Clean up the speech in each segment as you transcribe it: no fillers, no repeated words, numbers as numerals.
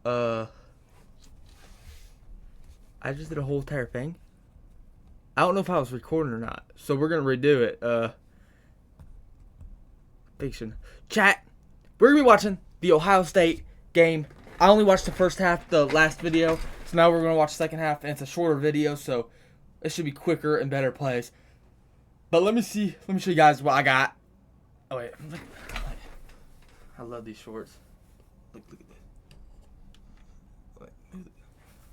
I just did a whole entire thing. I don't know if I was recording or not, so we're gonna redo it. Fiction. Chat. We're gonna be watching the Ohio State game. I only watched the first half, the last video, so now we're gonna watch the second half, and it's a shorter video, so it should be quicker and better plays. But let me show you guys what I got. Oh wait, I love these shorts. Look at this.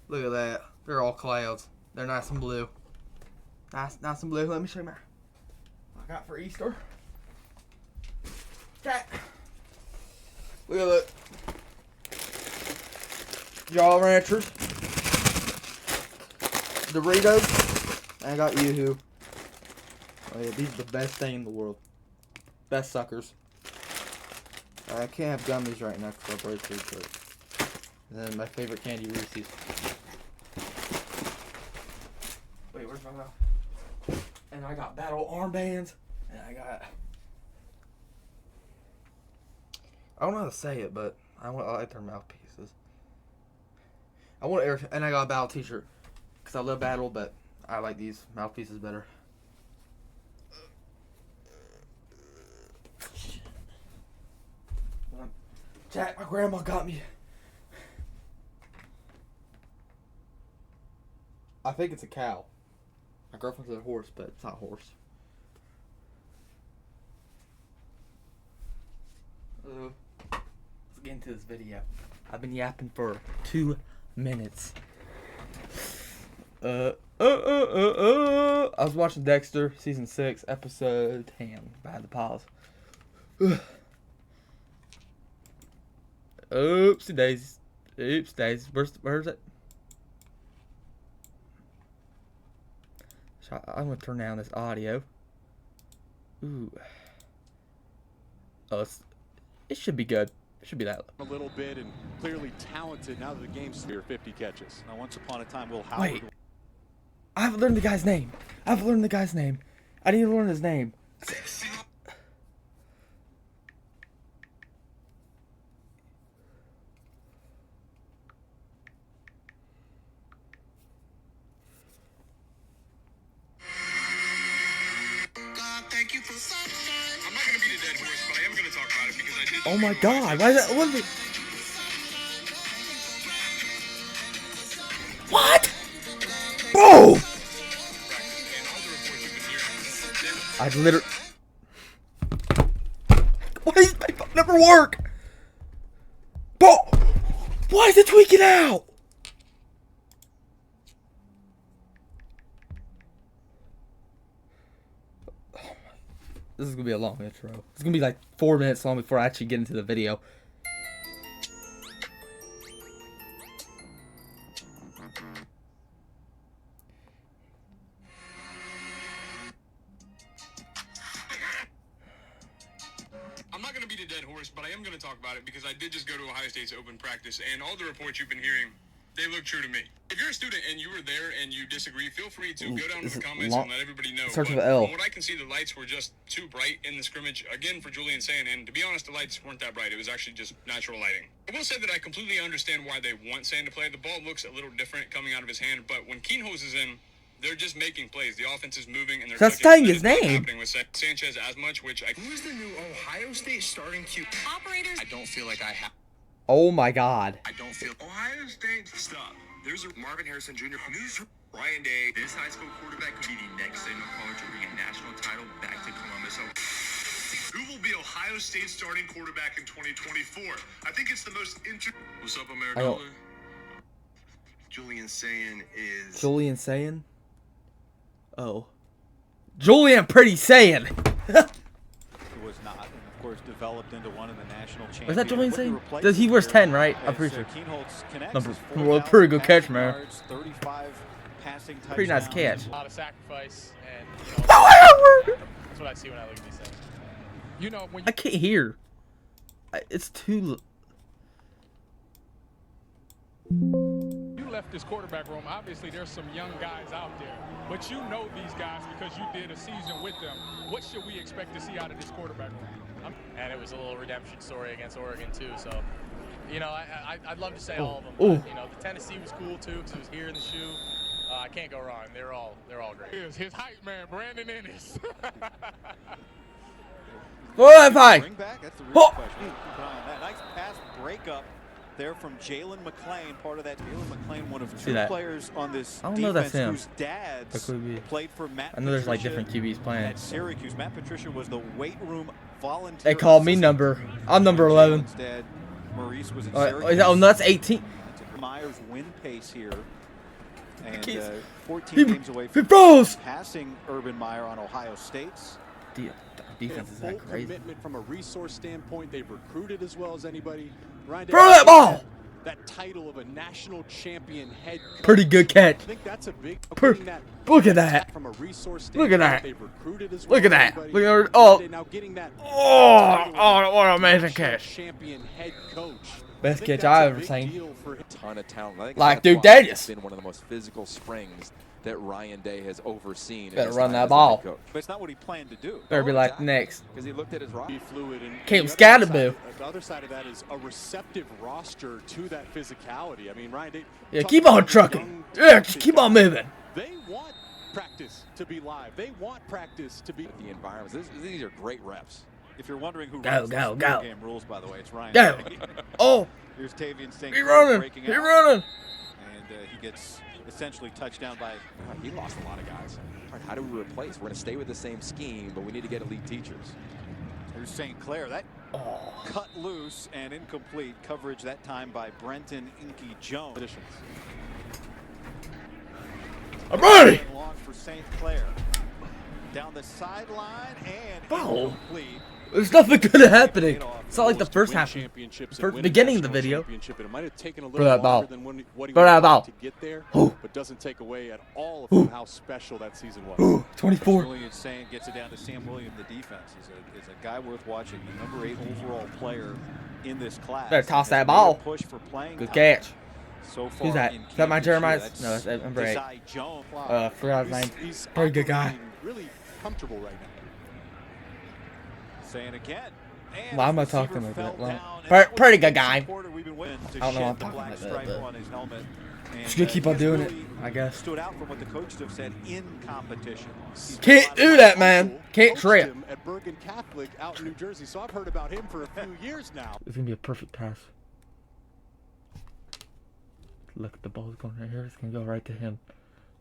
Look at that. They're all clouds. They're nice and blue. Nice and blue. Let me show you what I got for Easter. Chat. Look at that. Jolly Ranchers. Doritos. I got Yoo-Hoo. Oh yeah, these are the best thing in the world. Best suckers. I can't have gummies right now because I'll break through to it. And then my favorite candy, Reese's. Wait, where's my mouth? And I got battle armbands. And I don't know how to say it, but I like their mouthpieces. And I got a battle t-shirt. Because I love battle, but I like these mouthpieces better. Jack, my grandma got me. I think it's a cow. My girlfriend said a horse, but it's not a horse. Let's get into this video. I've been yapping for 2 minutes. I was watching Dexter, season 6, episode 10. I had to pause. Oopsie daisies. Oops daisies. Where's it? So I'm gonna turn down this audio. Ooh. Oh, it should be good. It should be that. A little bit and clearly talented now that the game's here. 50 catches. Now, once upon a time, Will Howard. Wait. I haven't learned the guy's name. I need to learn his name. I'm not gonna beat a dead horse, but I am gonna talk about it because I did. Oh my god, why is that? What? Bro! I literally. Why does my phone never work? Bro! Why is it tweaking out? This is gonna be a long intro. It's gonna be like 4 minutes long before I actually get into the video. I'm not gonna beat a dead horse, but I am gonna talk about it because I did just go to Ohio State's open practice, and all the reports you've been hearing, they look true to me. If you're a student and you were there and you disagree, feel free to go down in the comments and let everybody know. Starts with But L. from what I can see, the lights were just too bright in the scrimmage, again, for Julian saying, and to be honest, the lights weren't that bright. It was actually just natural lighting. I will say that I completely understand why they want Sand to play. The ball looks a little different coming out of his hand, but when Keenholz is in, they're just making plays. The offense is moving, and they're That's saying his name. happening with Sanchez as much, which who is the new Ohio State starting Q? Operators. I don't feel like I have. Oh my god. I don't feel Ohio State. Stop. There's a Marvin Harrison Jr. News. Ryan Day. This high school quarterback could be the next Signal Caller to bring a national title back to Columbus. Who will be Ohio State's starting quarterback in 2024? I think it's the most interesting. What's up, America? Julian Sayin is. Julian Sayin? Oh. Julian Pretty Saiyan! It was not, and of course, developed into one of the national champions. Was that Julian Sayin? Does he wears 10, right? I'm pretty sure. Well, pretty good catch, man. 35 passing touchdowns. Pretty nice catch. A lot of sacrifice, and you know, that's what I see when I look at these things. You know, when I can't hear. It's too. you left this quarterback room, obviously there's some young guys out there, but you know these guys because you did a season with them. What should we expect to see out of this quarterback room? And it was a little redemption story against Oregon too, so You know, I'd love to say all of them. Ooh. But, you know, the Tennessee was cool too because it was here in the shoe. I can't go wrong. They're all great. His hype man, Brandon Ennis. What I? Bring back? That's the real Oh. question. Keep an eye on that. Nice pass breakup there from Jalen McClain. Part of that. Jalen McClain, one of two that? players on this I don't know that's defense him. whose dads That could be. played for Matt I know there's like Patricia different QBs playing. at Syracuse. Matt Patricia was the weight room volunteer. They called me I'm number 11. Instead, Maurice was at Oh, Syracuse. no, that's 18. Myers win pace here. And Keys. 14 games away He from froze. passing Urban Meyer on Ohio State's. Defense is full that crazy. commitment from a resource standpoint. They've recruited as well as anybody. Ryan Throw Day- that ball. That title of a national champion head coach. Pretty good catch. I think that's a big. Look at that. From a resource Look at standpoint, that. They've recruited as Look well at as that. anybody. Look at that. Oh. Now getting that. What an amazing national catch. Champion head coach. Best I think catch that's I've a ever big seen. deal for him. Ton of talent. I think Like that's Duke why Daniels. It's been one of the most physical springs that Ryan Day has overseen. in Better his run time that as ball. head coach. But it's not what he planned to do. Better be like next. Because he looked at his roster. Be fluid and Came the other scatterboo. side- The other side of that is a receptive roster to that physicality. I mean, Ryan, they Yeah, talk keep about on these trucking. young, Yeah, talented just keep on guys. moving. They want practice to be live. They want practice to be. The environments. These are great reps. If you're wondering who Go, runs go, this go. game rules, by the way, it's Ryan. Go. Day. Oh, Here's Tavian St. he Clair running. breaking He out, running. and he gets essentially touched down by. He lost a lot of guys. All right, how do we replace? We're going to stay with the same scheme, but we need to get elite teachers. Here's St. Clair. That Oh. cut loose and incomplete coverage that time by Brenton Inky Jones. I'm ready. Long for St. Clair. Down the sideline and Oh. incomplete. There's nothing good happening. It's not like the first half. Championships First and win a beginning of the national video. championship, and it might have taken a Throw little that ball. longer than what he Throw that wanted ball. to get there, Ooh. but doesn't take away at all from how special that season was. Ooh, 24. Williams saying gets it down to Sam Williams, the defense. Is a guy worth watching. The number 8 overall player in this class. Better toss Has that made a ball. Push for playing Good time catch. So far Who's that? in Is that my camp this year. Jeremiah? That's No, that's number 8. Desai Jones. Forgot his name. He's Very good guy. operating really comfortable right now. Saying again. And Why am I his receiver talking like fell that? Well, down, and pretty- that was pretty the good guy. supporter we've been waiting to I don't know why I'm shed the talking black like that, stripe but- on his helmet. And, Just gonna keep on he has doing really it, I guess. Stood out from what the coaches have said in competition. He's Can't do that, man. Can't Coached trip. him at Bergen Catholic out in New Jersey, so I've heard about him for a few years now. It's gonna be a perfect pass. Look, the ball's going right here. It's gonna go right to him.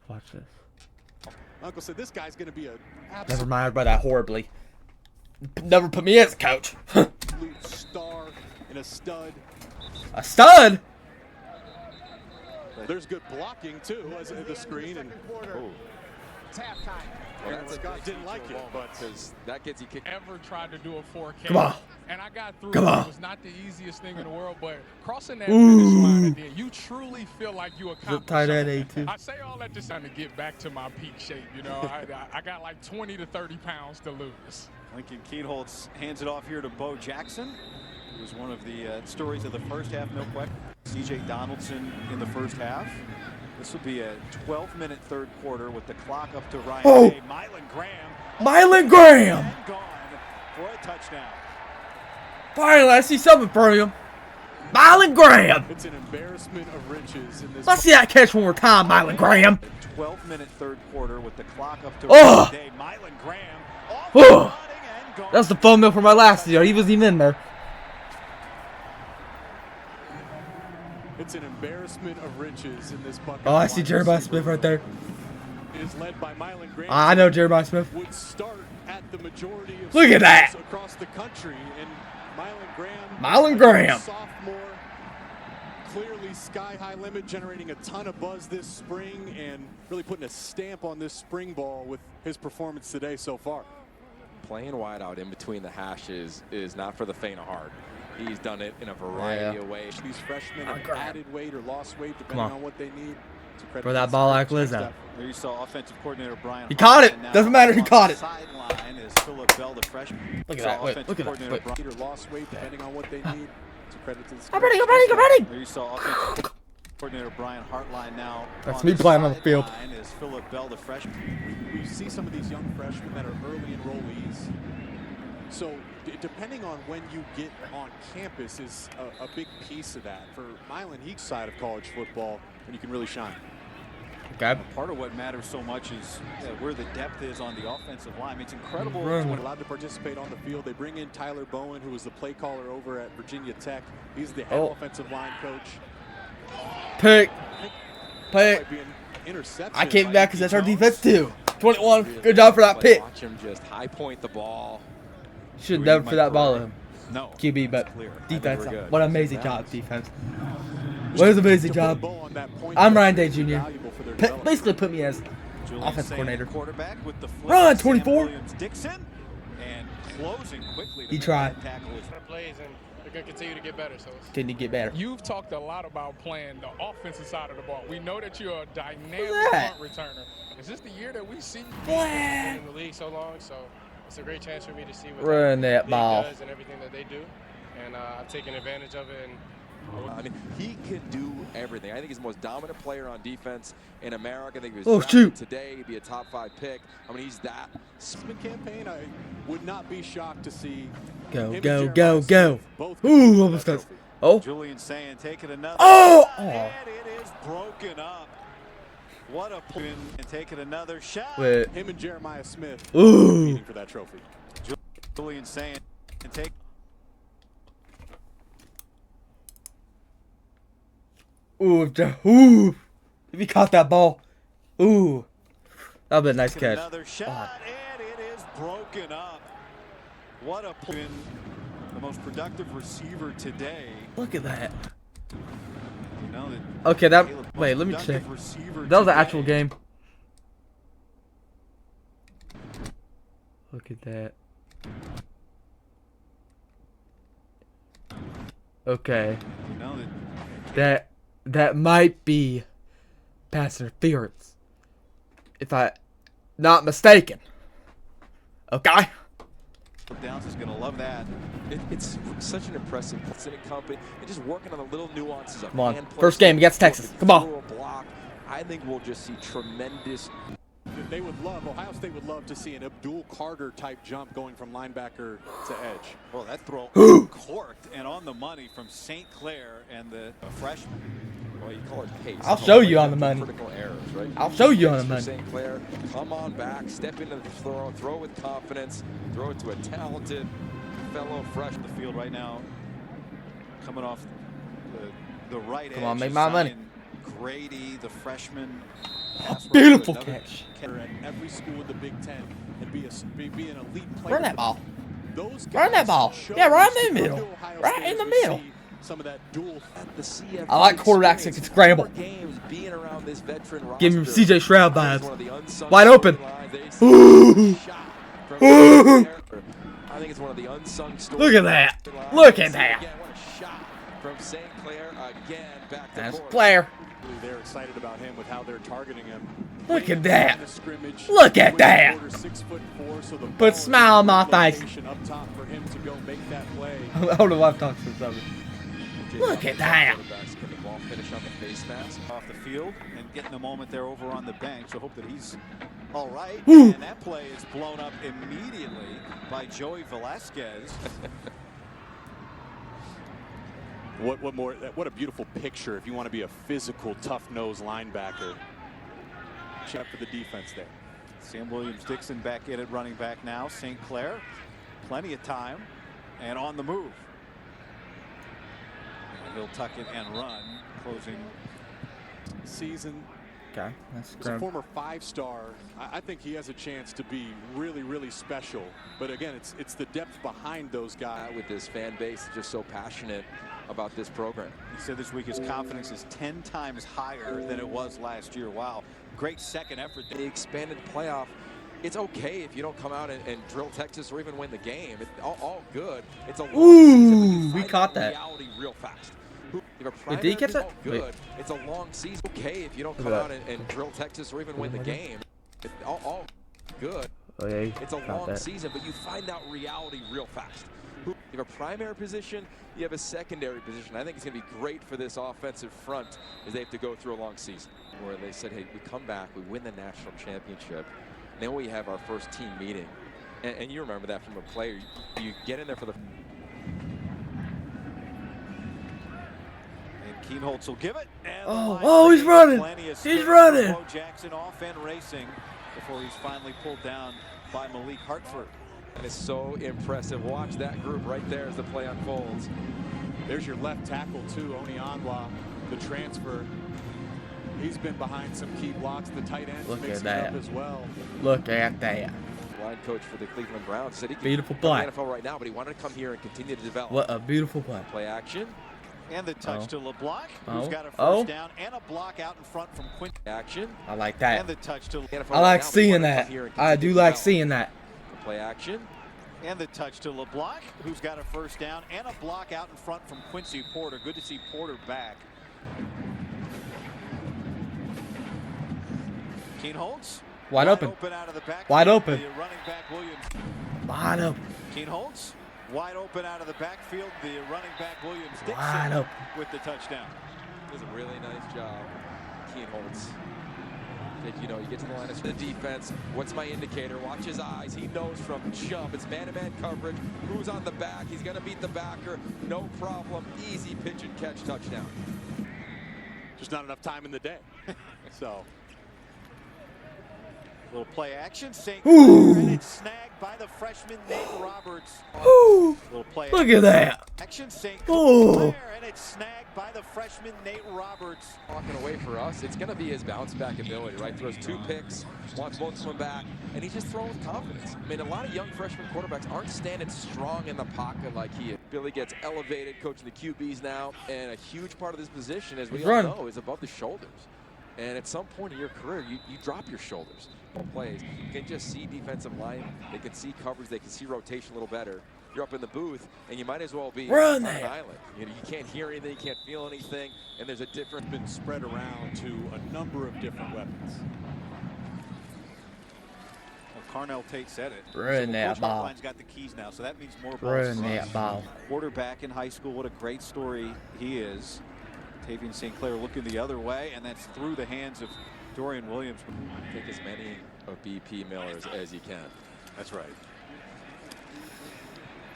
Watch this. Uncle said this guy's going to be a Never absolute mind about that horribly. Never put me as a coach. star and a stud. A stud. There's good blocking too, as the screen, and Scott didn't like it, but Because that gets you kicked. Ever tried to do a 4K. Come on. And I got through. Come it. on. It was not the easiest thing in the world, but crossing that Ooh. finish line at the end, you truly feel like you accomplished tight end, something. A2. I say all that just trying to get back to my peak shape. You know, I got like 20 to 30 pounds to lose. Lincoln Keatholtz hands it off here to Bo Jackson, who was one of the stories of the first half, no question. C.J. Donaldson in the first half. This will be a 12-minute third quarter with the clock up to Ryan Oh. Day. Mylan Graham. Mylan Graham. And gone for a touchdown. Finally, I see something from him. Mylan Graham. it's an embarrassment of riches in this. Let's see that catch one more time, Mylan Graham. 12-minute third quarter with the clock up to Oh. Ryan Day. Mylan Graham. Off Oh. the running and gone. That was the phone bill for my last video. He wasn't even in there. It's an embarrassment of riches in this bucket. Oh, I see Jeremiah Smith right there. It is led by Mylan Graham. I know Jeremiah Smith. Would start at the majority of Look at that. schools across the country, and Mylan Graham. Mylan Graham. Sophomore. Clearly sky high limit, generating a ton of buzz this spring and really putting a stamp on this spring ball with his performance today so far. Playing wide out in between the hashes is not for the faint of heart. He's done it in a variety of ways. These freshmen Oh, have crap. added weight or lost weight depending on. on what they need. It's a credit Throw to that the ball like Spartans. Lizzo. There you saw offensive coordinator Brian. He caught it. Hartman. Now Doesn't matter. He on caught the it. Sideline is Philip Bell, the freshman. Look at Saw that. Wait, offensive look at that. coordinator Wait. Brian- Or lost weight depending on what they need. It's a credit to the I'm ready. I'm Spartans. ready. I'm ready. There you saw offensive coordinator Brian Hartline now. That's on me playing on the field. sideline is Philip Bell, the freshman. We see some of these young freshmen that are early enrollees So depending on when you get on campus is a big piece of that. For Milan Heat's side of college football, and you can really shine. Okay. Part of what matters so much is where the depth is on the offensive line. It's incredible. When allowed to participate on the field, they bring in Tyler Bowen, who was the play caller over at Virginia Tech. He's the head offensive line coach. Pick. Might be an interception. I came back because that's our Jones. defense too. 21. Good job for that pick. Watch him just high point the ball. Should never put that ball in. No. QB, but clear. defense. we're good. What an amazing job, defense. What an amazing job. I'm Ryan Day Jr. Basically put me as offensive coordinator. Quarterback with the flip. Run, Sam 24. Williams-Dixon, and closing quickly. He tried. Plays and they're going to continue to get better. So Can you get better? You've talked a lot about playing the offensive side of the ball. We know that you're a dynamic that? punt returner. Is this the year that we see you been in the league so long? So it's a great chance for me to see what Run that league ball. does and everything that they do. And I've taken advantage of it. And I mean, he can do everything. I think he's the most dominant player on defense in America. I think he was Oh, drafted shoot. today. He'd be a top 5 pick. I mean, he's that. Campaign, I would not be shocked to see Go, him and go, Jeremiah go, Smith go. both Ooh, compete for almost that does. trophy. Oh. Julian saying taking another. Oh! shot, and it is broken up. What a play. And taking another shot. Wait. Him and Jeremiah Smith Ooh. competing for that trophy. Julian saying and take. Ooh, if he caught that ball. Ooh. That would be a nice catch. Another shot, and it is broken up. What a play. The most productive receiver today. Look at that. You know that. Okay, that. Caleb, Wait, most let me check. productive receiver That was the today. actual game. Look at that. Okay. You know that. That might be pass interference. If I not mistaken. Okay. Downs is going to love that. It's such an impressive sitting company and just working on the little nuances of Come on. hand First game against placement, Texas. Come on. throw a block. I think we'll just see tremendous. They would love, Ohio State would love to see an Abdul Carter type jump going from linebacker to edge. Well, that throw corked and on the money from St. Clair and the freshman. Well, you call it pace. I'll show you on the money. Critical errors, right? I'll show you on the For money. St. Clair, come on back, step into the throw with confidence, throw it to a talented fellow freshman. The field right now, coming off the right edge. Come on, make my money. Grady, the freshman. Beautiful catch. At every school in the Big Ten and be an elite player. Run that ball. Those Run that guys ball. show Yeah, right in the us middle. Ohio Right State in the as we middle. see Some of that dual. At the CFP I like quarterbacks that can scramble. games being around this veteran Give him roster. CJ Stroud I think it's one of vibes. the unsung Wide open. storylines. They see Ooh. a shot from Clair. I think it's one of the unsung stories. Look at that. Look at that. Again, what a shot from St. Clair again. Back to That's Ford. Claire. They're excited about him with how they're targeting him. Look at that. The scrimmage, Look at that. 6'4", so the Put ball a smile on my is face. location up top for him to go make that play. I don't know why I'm talking to something. Look at that. Can the ball finish on the face mask? Off the field and getting a moment there over on the bench. So hope that he's all right. Ooh. And that play is blown up immediately by Joey Velasquez. What a beautiful picture if you want to be a physical, tough-nosed linebacker. Check for the defense there. Sam Williams-Dixon back in at running back now. St. Clair, plenty of time and on the move. And he'll tuck it and run, closing Season. Okay, that's As a former 5-star, I think he has a chance to be really, really special. But again, it's the depth behind those guys. With this fan base just so passionate about this program. He said this week his confidence is 10 times higher than it was last year. Wow, great second effort. The expanded playoff, it's okay if you don't come out and drill Texas or even win the game. It's all good. It's a long season, but you we find caught out that. Reality real fast. Wait, did he catch that? Oh, Wait. good. It's a long season. Okay if you don't Look come at out that. and drill Texas or even win the game. It's all good. Oh, yeah, he It's a caught long that. season, but you find out reality real fast. You have a primary position, you have a secondary position. I think it's going to be great for this offensive front as they have to go through a long season. Where they said, hey, we come back, we win the national championship, then we have our first team meeting. And you remember that from a player. You get in there for the... And Keenholz will give it. And oh, he's running. He's running. Bo Jackson off and racing before he's finally pulled down by Malik Hartford. And it's so impressive. Watch that group right there as the play unfolds. There's your left tackle too, Oniangwa, the transfer. He's been behind some key blocks. The tight end mixing it up as well. Look at that. Line coach for the Cleveland Browns said he could Beautiful come play. to the NFL right now, but he wanted to come here and continue to develop. What a beautiful play. Play action. And the touch to LeBlanc, who's got a Oh. first down and a block out in front from Quinn. Action. I like that. And the touch to I like seeing that. I do like seeing that. Play action. And the touch to LeBlanc, who's got a first down and a block out in front from Quincy Porter. Good to see Porter back. Keenholz. Wide open. Out of the backfield. Wide open. The running back Williams. Wide open. Keenholz. Wide open out of the backfield. The running back Williams Wide Dixon open. with the touchdown. Does a really nice job. Keenholz. You know, you get to the line of the defense. What's my indicator? Watch his eyes. He knows from jump. It's man-to-man coverage. Who's on the back? He's going to beat the backer. No problem. Easy pitch and catch touchdown. Just not enough time in the day. So. Little play action. St. Clair, and it's snagged by the freshman Nate Roberts. Little play Look at that. action. St. Oh. Clair, and it's snagged by the freshman Nate Roberts. Walking away for us, it's going to be his bounce back ability, right? Throws 2 picks, wants both of them back, and he's just throwing with confidence. I mean, a lot of young freshman quarterbacks aren't standing strong in the pocket like he is. Billy gets elevated, coaching the QBs now, and a huge part of this position, as we all know, is above the shoulders. And at some point in your career, you drop your shoulders. Plays. You can just see defensive line. They can see coverage. They can see rotation a little better. You're up in the booth, and you might as well be on an island. You know, you can't hear anything, you can't feel anything, and there's a difference. Been spread around to a number of different weapons. Well, Carnell Tate said it. Run that ball. Hartline's got the keys now, so that means more balls. Run that ball. Quarterback in high school. What a great story he is. Tavian St. Clair looking the other way, and that's through the hands of Dorian Williams. Take as many of BP Millers as you can. That's right.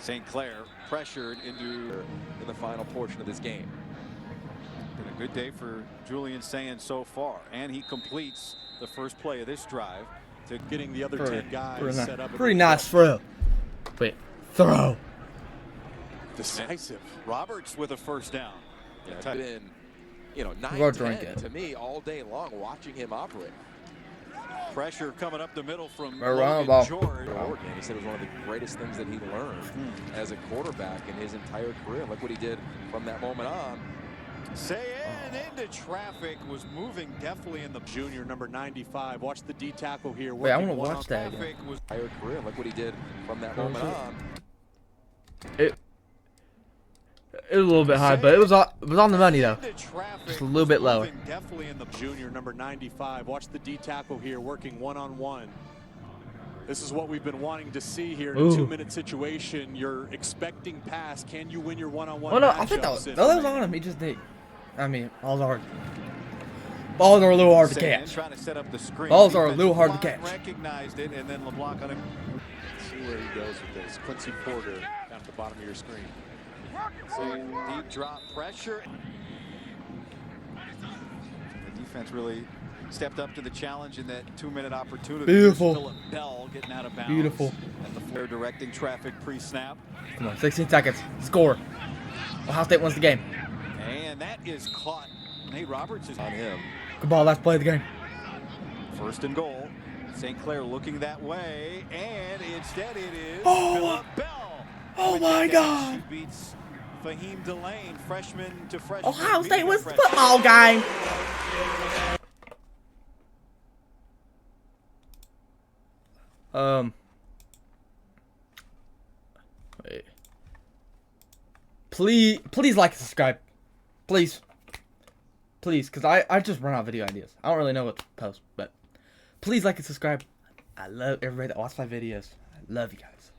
St. Clair pressured into in the final portion of this game. Been a good day for Julian Sands so far, and he completes the first play of this drive to getting the other 10 guys set up. Pretty nice throw. Wait, throw. Decisive. Roberts with a first down. Yeah, it's been, you know, 9-10 to me all day long watching him operate. Pressure coming up the middle from Logan George. He said it was one of the greatest things that he learned as a quarterback in his entire career. Look what he did from that moment on. Into traffic, was moving deftly in the junior number 95. Watch the D tackle here. Wait, I want to watch that again. Entire career. Look what he did from that moment on. It was a little bit high, but it was on the money though. Just a little bit lower. Definitely in the junior number 95. Watch the D tackle here working one-on-one. This is what we've been wanting to see here in a 2-minute situation. You're expecting pass. Can you win your one-on-one? Well, no, I think that was on him. He just did. I mean, balls are a little hard to catch. Trying to set up the screen. Balls are a little hard to catch. Recognized it, and then LeBlanc on him. See where he goes with this. Quincy Porter down at the bottom of your screen. So deep drop pressure. The defense really stepped up to the challenge in that 2-minute opportunity. Beautiful. Phillip Bell getting out of bounds. Beautiful. At the floor, directing traffic pre-snap. Come on, 16 seconds. Score. Ohio State wins the game. And that is caught. Nate Roberts is on him. Good ball. Last play of the game. First and goal. St. Clair looking that way, and instead it is Oh. Phillip Bell. Oh my God. She beats Fahim Delane, freshman to freshman. Ohio State wins the football game. Wait. Please like and subscribe. Please, because I just run out of video ideas. I don't really know what to post, but please like and subscribe. I love everybody that watches my videos. I love you guys.